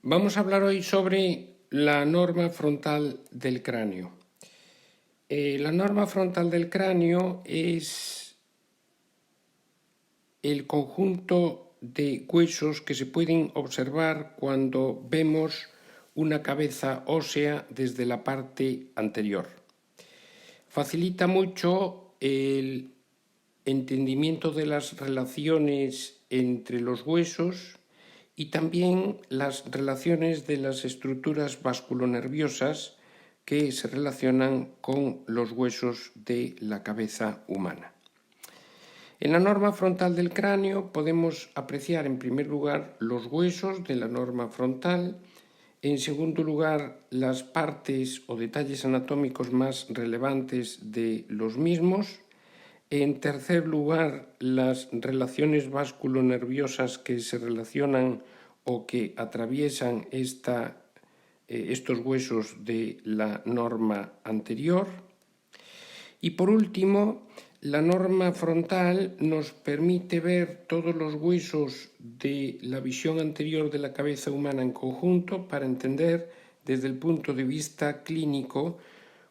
Vamos a hablar hoy sobre la norma frontal del cráneo. La norma frontal del cráneo es el conjunto de huesos que se pueden observar cuando vemos una cabeza ósea desde la parte anterior. Facilita mucho el entendimiento de las relaciones entre los huesos y también las relaciones de las estructuras vasculonerviosas que se relacionan con los huesos de la cabeza humana. En la norma frontal del cráneo podemos apreciar en primer lugar los huesos de la norma frontal, en segundo lugar las partes o detalles anatómicos más relevantes de los mismos, en tercer lugar las relaciones vasculonerviosas que se relacionan o que atraviesan estos huesos de la norma anterior. Y por último, la norma frontal nos permite ver todos los huesos de la visión anterior de la cabeza humana en conjunto para entender desde el punto de vista clínico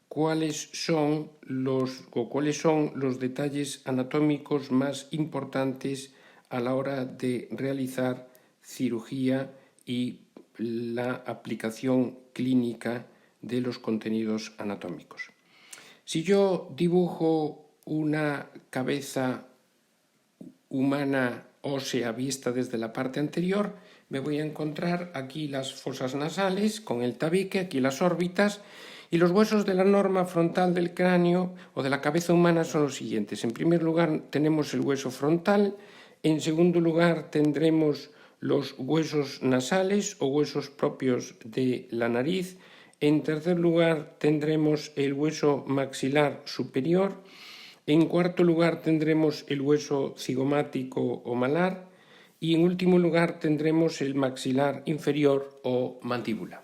cuáles son los detalles anatómicos más importantes a la hora de realizar cirugía y la aplicación clínica de los contenidos anatómicos. Si yo dibujo una cabeza humana ósea vista desde la parte anterior, me voy a encontrar aquí las fosas nasales con el tabique, aquí las órbitas, y los huesos de la norma frontal del cráneo o de la cabeza humana son los siguientes. En primer lugar tenemos el hueso frontal, en segundo lugar tendremos los huesos nasales o huesos propios de la nariz, en tercer lugar tendremos el hueso maxilar superior, en cuarto lugar tendremos el hueso cigomático o malar y en último lugar tendremos el maxilar inferior o mandíbula.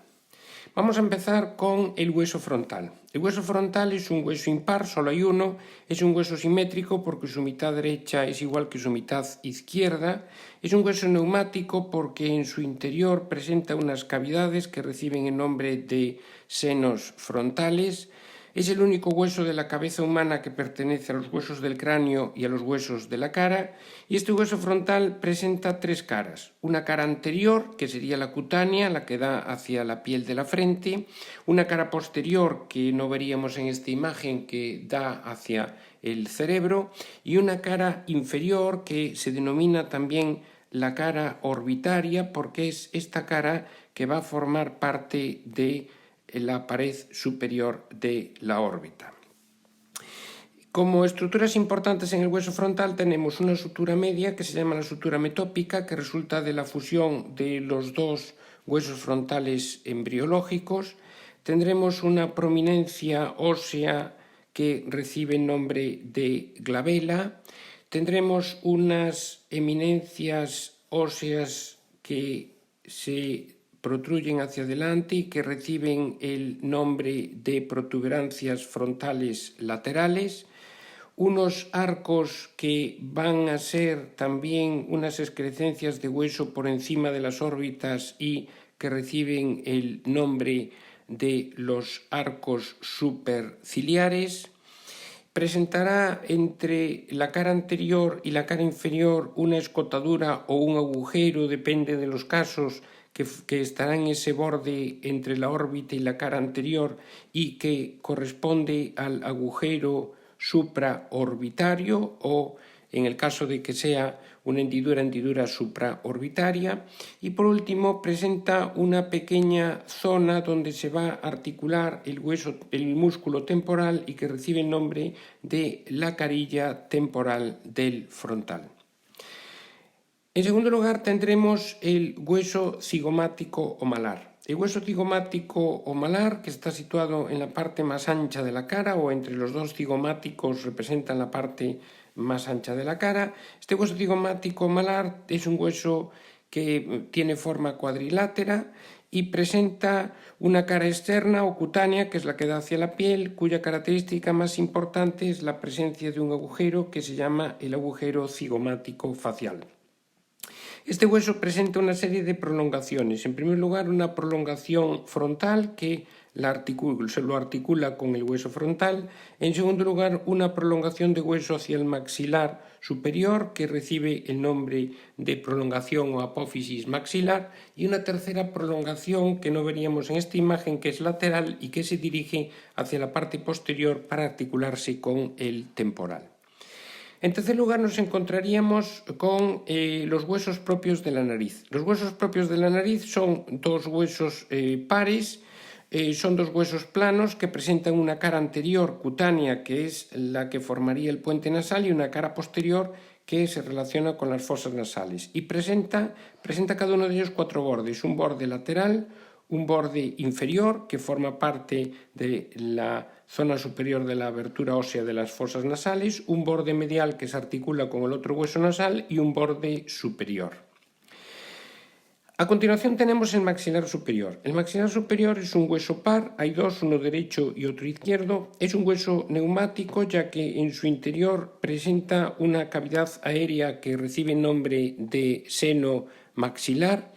Vamos a empezar con el hueso frontal. El hueso frontal es un hueso impar, solo hay uno, es un hueso simétrico porque su mitad derecha es igual que su mitad izquierda, es un hueso neumático porque en su interior presenta unas cavidades que reciben el nombre de senos frontales. Es el único hueso de la cabeza humana que pertenece a los huesos del cráneo y a los huesos de la cara, y este hueso frontal presenta tres caras. Una cara anterior, que sería la cutánea, la que da hacia la piel de la frente, una cara posterior, que no veríamos en esta imagen, que da hacia el cerebro, y una cara inferior, que se denomina también la cara orbitaria, porque es esta cara que va a formar parte de la pared superior de la órbita. Como estructuras importantes en el hueso frontal tenemos una sutura media que se llama la sutura metópica, que resulta de la fusión de los dos huesos frontales embriológicos. Tendremos una prominencia ósea que recibe el nombre de glabela. Tendremos unas eminencias óseas que se protruyen hacia adelante y que reciben el nombre de protuberancias frontales laterales, unos arcos que van a ser también unas excrescencias de hueso por encima de las órbitas y que reciben el nombre de los arcos superciliares. Presentará entre la cara anterior y la cara inferior una escotadura o un agujero, depende de los casos, que estará en ese borde entre la órbita y la cara anterior y que corresponde al agujero supraorbitario o, en el caso de que sea una hendidura supraorbitaria. Y por último presenta una pequeña zona donde se va a articular el músculo temporal y que recibe el nombre de la carilla temporal del frontal. En segundo lugar tendremos el hueso cigomático o malar. El hueso cigomático o malar, que está situado en la parte más ancha de la cara o entre los dos cigomáticos, representan la parte más ancha de la cara. Este hueso cigomático malar es un hueso que tiene forma cuadrilátera y presenta una cara externa o cutánea, que es la que da hacia la piel, cuya característica más importante es la presencia de un agujero que se llama el agujero cigomático facial. Este hueso presenta una serie de prolongaciones. En primer lugar, una prolongación frontal que se lo articula con el hueso frontal. En segundo lugar, una prolongación de hueso hacia el maxilar superior que recibe el nombre de prolongación o apófisis maxilar, y una tercera prolongación que no veríamos en esta imagen, que es lateral y que se dirige hacia la parte posterior para articularse con el temporal. En tercer lugar, nos encontraríamos con los huesos propios de la nariz. Los huesos propios de la nariz son dos huesos pares. Son dos huesos planos que presentan una cara anterior cutánea, que es la que formaría el puente nasal, y una cara posterior que se relaciona con las fosas nasales. Y presenta cada uno de ellos cuatro bordes: un borde lateral, un borde inferior que forma parte de la zona superior de la abertura ósea de las fosas nasales, un borde medial que se articula con el otro hueso nasal y un borde superior. A continuación tenemos el maxilar superior. El maxilar superior es un hueso par, hay dos, uno derecho y otro izquierdo. Es un hueso neumático, ya que en su interior presenta una cavidad aérea que recibe el nombre de seno maxilar,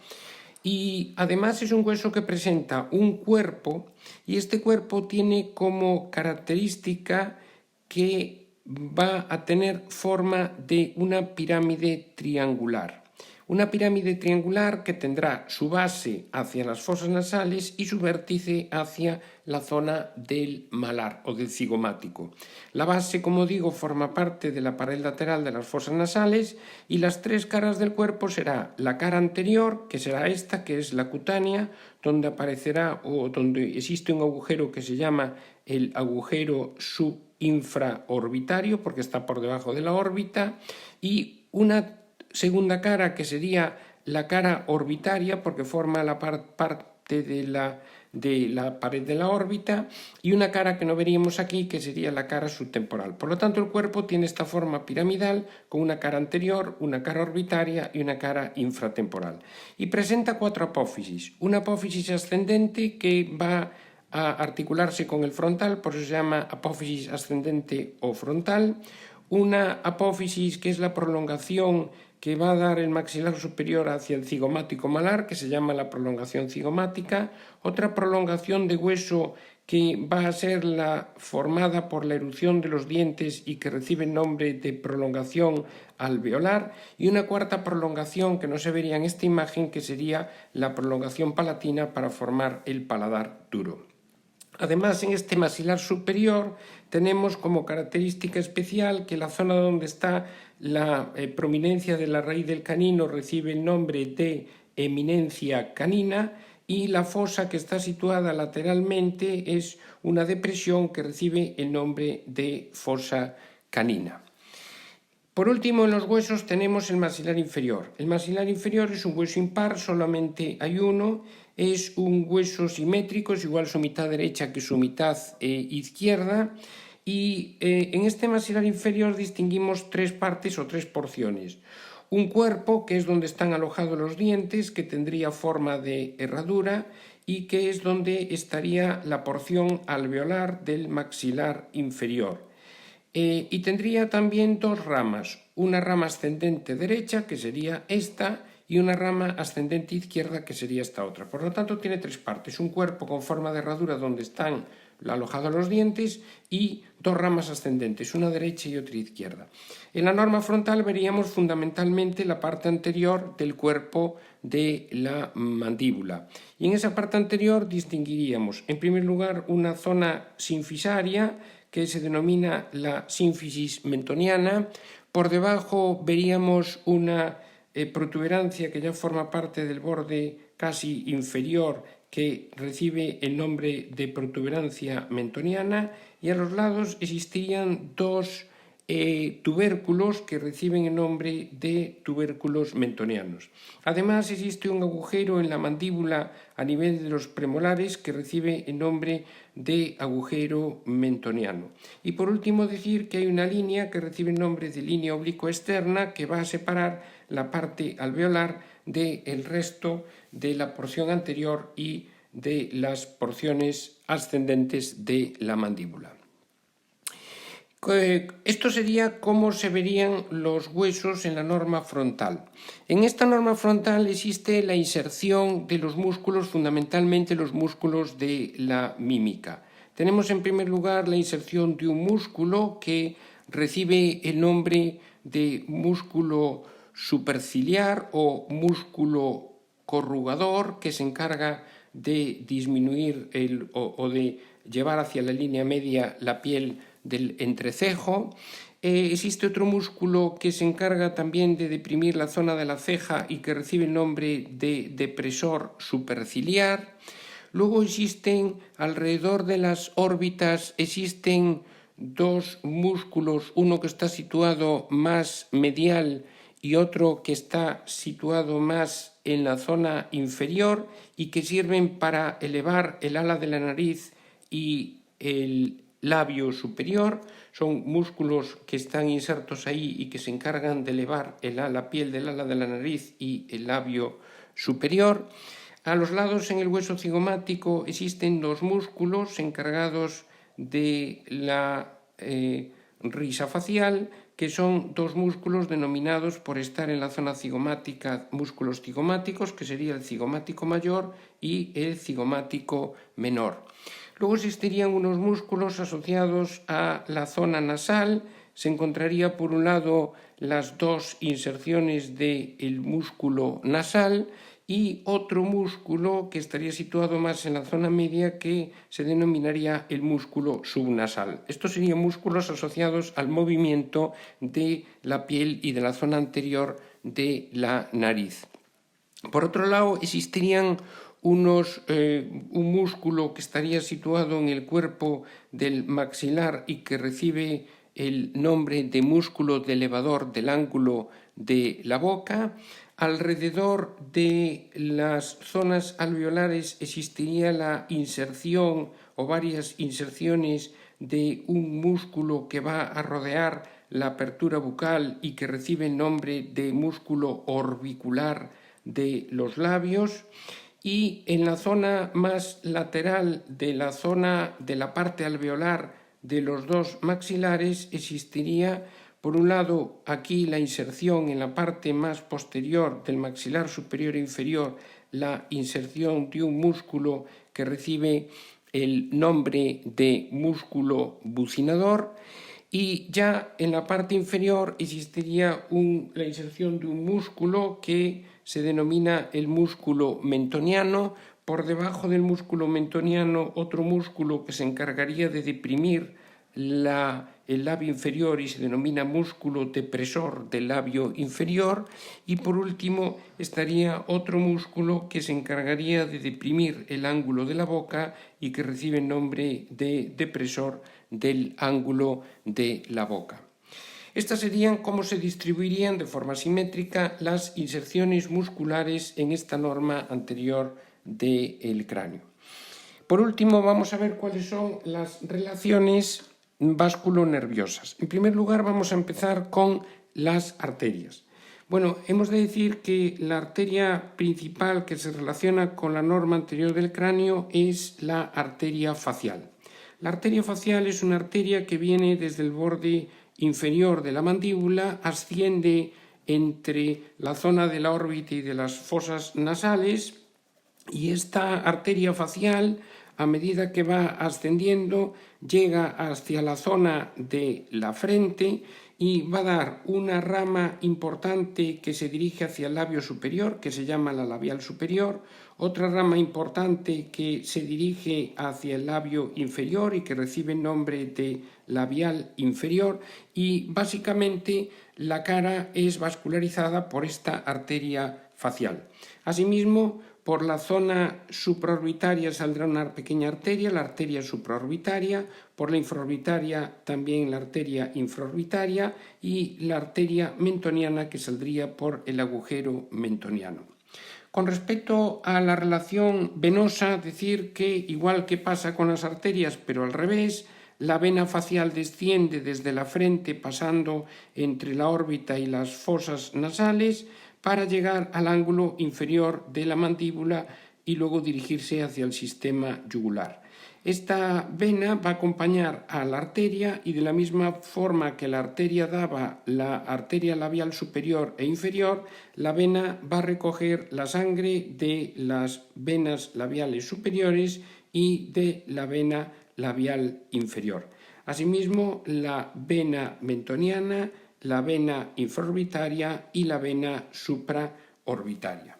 y además es un hueso que presenta un cuerpo, y este cuerpo tiene como característica que va a tener forma de una pirámide triangular. Una pirámide triangular que tendrá su base hacia las fosas nasales y su vértice hacia la zona del malar o del cigomático. La base, como digo, forma parte de la pared lateral de las fosas nasales, y las tres caras del cuerpo será la cara anterior, que será esta, que es la cutánea, donde aparecerá o donde existe un agujero que se llama el agujero subinfraorbitario, porque está por debajo de la órbita, y una segunda cara que sería la cara orbitaria, porque forma la parte de la pared de la órbita, y una cara que no veríamos aquí, que sería la cara subtemporal. Por lo tanto, el cuerpo tiene esta forma piramidal con una cara anterior, una cara orbitaria y una cara infratemporal. Y presenta cuatro apófisis. Una apófisis ascendente que va a articularse con el frontal, por eso se llama apófisis ascendente o frontal. Una apófisis que es la prolongación que va a dar el maxilar superior hacia el cigomático malar, que se llama la prolongación cigomática. Otra prolongación de hueso que va a ser la formada por la erupción de los dientes y que recibe el nombre de prolongación alveolar. Y una cuarta prolongación que no se vería en esta imagen, que sería la prolongación palatina para formar el paladar duro. Además, en este maxilar superior tenemos como característica especial que la zona donde está la prominencia de la raíz del canino recibe el nombre de eminencia canina, y la fosa que está situada lateralmente es una depresión que recibe el nombre de fosa canina. Por último, en los huesos tenemos el maxilar inferior. El maxilar inferior es un hueso impar, solamente hay uno. Es un hueso simétrico, es igual su mitad derecha que su mitad izquierda. Y en este maxilar inferior distinguimos tres partes o tres porciones. Un cuerpo, que es donde están alojados los dientes, que tendría forma de herradura y que es donde estaría la porción alveolar del maxilar inferior. Y tendría también dos ramas, una rama ascendente derecha, que sería esta, y una rama ascendente izquierda, que sería esta otra. Por lo tanto, tiene tres partes: un cuerpo con forma de herradura donde están alojados los dientes, y dos ramas ascendentes, una derecha y otra izquierda. En la norma frontal veríamos fundamentalmente la parte anterior del cuerpo de la mandíbula, y en esa parte anterior distinguiríamos, en primer lugar, una zona sinfisaria que se denomina la sínfisis mentoniana. Por debajo veríamos una protuberancia que ya forma parte del borde casi inferior, que recibe el nombre de protuberancia mentoniana, y a los lados existirían dos tubérculos que reciben el nombre de tubérculos mentonianos. Además, existe un agujero en la mandíbula a nivel de los premolares que recibe el nombre de agujero mentoniano. Y por último, decir que hay una línea que recibe el nombre de línea oblicua externa, que va a separar la parte alveolar del resto de la porción anterior y de las porciones ascendentes de la mandíbula. Esto sería cómo se verían los huesos en la norma frontal. En esta norma frontal existe la inserción de los músculos, fundamentalmente los músculos de la mímica. Tenemos en primer lugar la inserción de un músculo que recibe el nombre de músculo superciliar o músculo corrugador, que se encarga de disminuir o de llevar hacia la línea media la piel del entrecejo. Existe otro músculo que se encarga también de deprimir la zona de la ceja y que recibe el nombre de depresor superciliar. Luego existen, alrededor de las órbitas, existen dos músculos, uno que está situado más medial y otro que está situado más en la zona inferior y que sirven para elevar el ala de la nariz y el labio superior. Son músculos que están insertos ahí y que se encargan de elevar la piel del ala de la nariz y el labio superior. A los lados, en el hueso cigomático, existen dos músculos encargados de la risa facial, que son dos músculos denominados, por estar en la zona cigomática, músculos cigomáticos, que sería el cigomático mayor y el cigomático menor. Luego existirían unos músculos asociados a la zona nasal. Se encontraría por un lado las dos inserciones del músculo nasal y otro músculo que estaría situado más en la zona media, que se denominaría el músculo subnasal. Estos serían músculos asociados al movimiento de la piel y de la zona anterior de la nariz. Por otro lado, existirían un músculo que estaría situado en el cuerpo del maxilar y que recibe el nombre de músculo de elevador del ángulo de la boca. Alrededor de las zonas alveolares existiría la inserción o varias inserciones de un músculo que va a rodear la apertura bucal y que recibe el nombre de músculo orbicular de los labios. Y en la zona más lateral de la parte alveolar de los dos maxilares existiría, por un lado, aquí la inserción en la parte más posterior del maxilar superior e inferior, la inserción de un músculo que recibe el nombre de músculo bucinador, y ya en la parte inferior existiría la inserción de un músculo que se denomina el músculo mentoniano. Por debajo del músculo mentoniano, otro músculo que se encargaría de deprimir el labio inferior y se denomina músculo depresor del labio inferior. Y por último estaría otro músculo que se encargaría de deprimir el ángulo de la boca y que recibe el nombre de depresor del ángulo de la boca. Estas serían cómo se distribuirían de forma simétrica las inserciones musculares en esta norma anterior del cráneo. Por último, vamos a ver cuáles son las relaciones vasculonerviosas. En primer lugar, vamos a empezar con las arterias. Bueno, hemos de decir que la arteria principal que se relaciona con la norma anterior del cráneo es la arteria facial. La arteria facial es una arteria que viene desde el borde inferior de la mandíbula, asciende entre la zona de la órbita y de las fosas nasales, y esta arteria facial, a medida que va ascendiendo, llega hacia la zona de la frente y va a dar una rama importante que se dirige hacia el labio superior, que se llama la labial superior, otra rama importante que se dirige hacia el labio inferior y que recibe el nombre de labial inferior, y básicamente la cara es vascularizada por esta arteria facial. Asimismo, por la zona supraorbitaria saldrá una pequeña arteria, la arteria supraorbitaria, por la infraorbitaria también la arteria infraorbitaria y la arteria mentoniana, que saldría por el agujero mentoniano. Con respecto a la relación venosa, decir que, igual que pasa con las arterias, pero al revés, la vena facial desciende desde la frente pasando entre la órbita y las fosas nasales para llegar al ángulo inferior de la mandíbula y luego dirigirse hacia el sistema yugular. Esta vena va a acompañar a la arteria y de la misma forma que la arteria daba la arteria labial superior e inferior, la vena va a recoger la sangre de las venas labiales superiores y de la vena labial inferior. Asimismo, la vena mentoniana, la vena infraorbitaria y la vena supraorbitaria.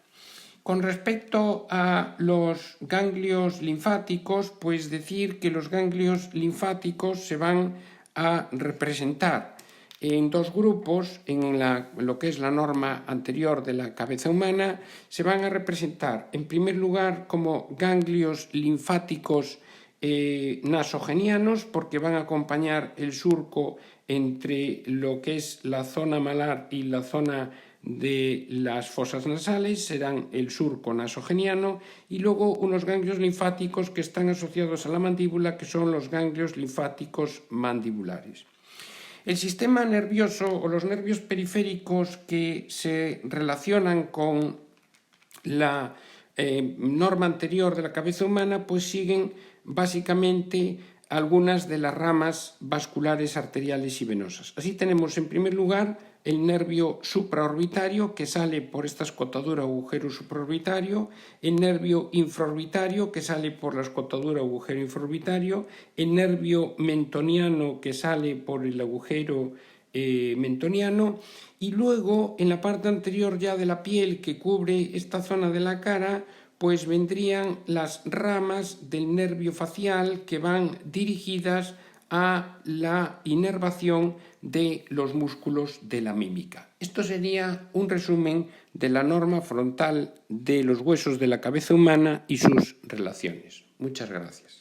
Con respecto a los ganglios linfáticos, pues decir que los ganglios linfáticos se van a representar en dos grupos. En lo que es la norma anterior de la cabeza humana, se van a representar en primer lugar como ganglios linfáticos nasogenianos, porque van a acompañar el surco entre lo que es la zona malar y la zona de las fosas nasales, serán el surco nasogeniano, y luego unos ganglios linfáticos que están asociados a la mandíbula, que son los ganglios linfáticos mandibulares. El sistema nervioso o los nervios periféricos que se relacionan con la norma anterior de la cabeza humana, pues siguen básicamente algunas de las ramas vasculares, arteriales y venosas. Así tenemos en primer lugar el nervio supraorbitario, que sale por esta escotadura o agujero supraorbitario, el nervio infraorbitario, que sale por la escotadura o agujero infraorbitario, el nervio mentoniano, que sale por el agujero mentoniano, y luego en la parte anterior ya de la piel que cubre esta zona de la cara, pues vendrían las ramas del nervio facial que van dirigidas a la inervación de los músculos de la mímica. Esto sería un resumen de la norma frontal de los huesos de la cabeza humana y sus relaciones. Muchas gracias.